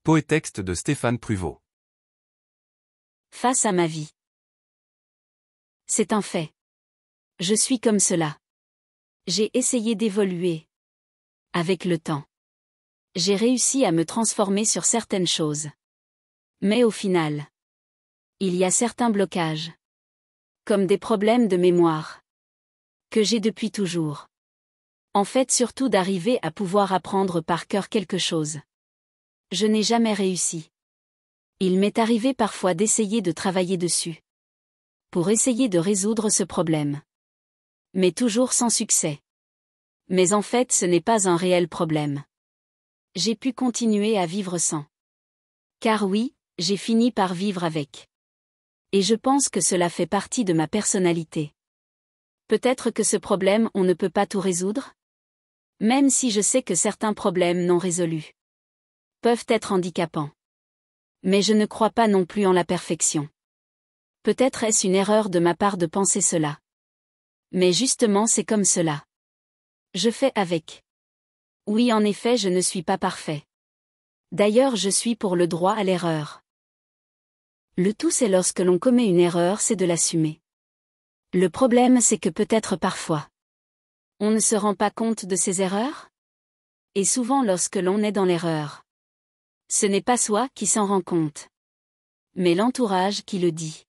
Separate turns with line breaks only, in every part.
Poétexte de Stéphane Pruvot.
Face à ma vie. C'est un fait. Je suis comme cela. J'ai essayé d'évoluer. Avec le temps. J'ai réussi à me transformer sur certaines choses. Mais au final, il y a certains blocages. Comme des problèmes de mémoire. Que j'ai depuis toujours. En fait, surtout d'arriver à pouvoir apprendre par cœur quelque chose. Je n'ai jamais réussi. Il m'est arrivé parfois d'essayer de travailler dessus. Pour essayer de résoudre ce problème. Mais toujours sans succès. Mais en fait, ce n'est pas un réel problème. J'ai pu continuer à vivre sans. Car oui, j'ai fini par vivre avec. Et je pense que cela fait partie de ma personnalité. Peut-être que ce problème on ne peut pas tout résoudre? Même si je sais que certains problèmes non résolus peuvent être handicapants. Mais je ne crois pas non plus en la perfection. Peut-être est-ce une erreur de ma part de penser cela. Mais justement c'est comme cela. Je fais avec. Oui, en effet, je ne suis pas parfait. D'ailleurs, je suis pour le droit à l'erreur. Le tout c'est lorsque l'on commet une erreur, c'est de l'assumer. Le problème c'est que peut-être parfois, on ne se rend pas compte de ses erreurs? Et souvent lorsque l'on est dans l'erreur, ce n'est pas soi qui s'en rend compte, mais l'entourage qui le dit.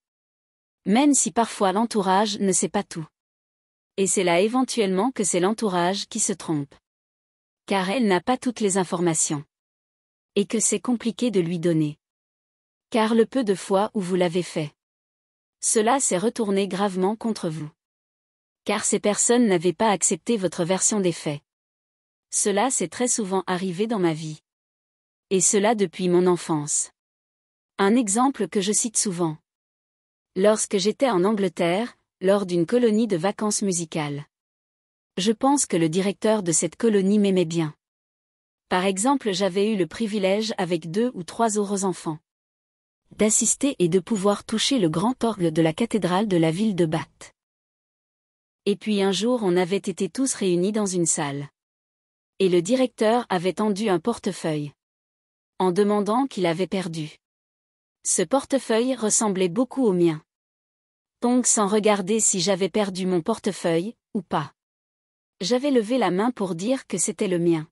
Même si parfois l'entourage ne sait pas tout. Et c'est là éventuellement que c'est l'entourage qui se trompe. Car elle n'a pas toutes les informations. Et que c'est compliqué de lui donner. Car le peu de fois où vous l'avez fait, cela s'est retourné gravement contre vous. Car ces personnes n'avaient pas accepté votre version des faits. Cela s'est très souvent arrivé dans ma vie. Et cela depuis mon enfance. Un exemple que je cite souvent. Lorsque j'étais en Angleterre, lors d'une colonie de vacances musicales. Je pense que le directeur de cette colonie m'aimait bien. Par exemple, j'avais eu le privilège avec 2 ou 3 autres enfants d'assister et de pouvoir toucher le grand orgue de la cathédrale de la ville de Bath. Et puis un jour on avait été tous réunis dans une salle. Et le directeur avait tendu un portefeuille. En demandant qu'il avait perdu. Ce portefeuille ressemblait beaucoup au mien. Donc sans regarder si j'avais perdu mon portefeuille, ou pas. J'avais levé la main pour dire que c'était le mien.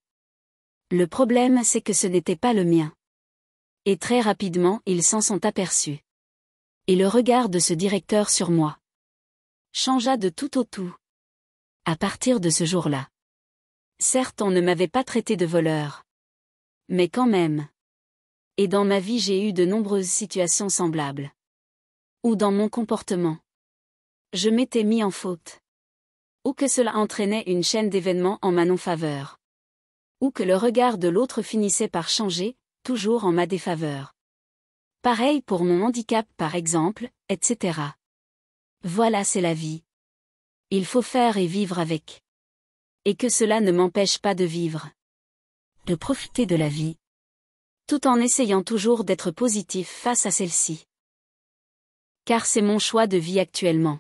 Le problème c'est que ce n'était pas le mien. Et très rapidement ils s'en sont aperçus. Et le regard de ce directeur sur moi changea de tout au tout. À partir de ce jour-là. Certes on ne m'avait pas traité de voleur. Mais quand même. Et dans ma vie j'ai eu de nombreuses situations semblables. Ou dans mon comportement. Je m'étais mis en faute. Ou que cela entraînait une chaîne d'événements en ma non-faveur. Ou que le regard de l'autre finissait par changer, toujours en ma défaveur. Pareil pour mon handicap par exemple, etc. Voilà c'est la vie. Il faut faire et vivre avec. Et que cela ne m'empêche pas de vivre. De profiter de la vie. Tout en essayant toujours d'être positif face à celle-ci. Car c'est mon choix de vie actuellement.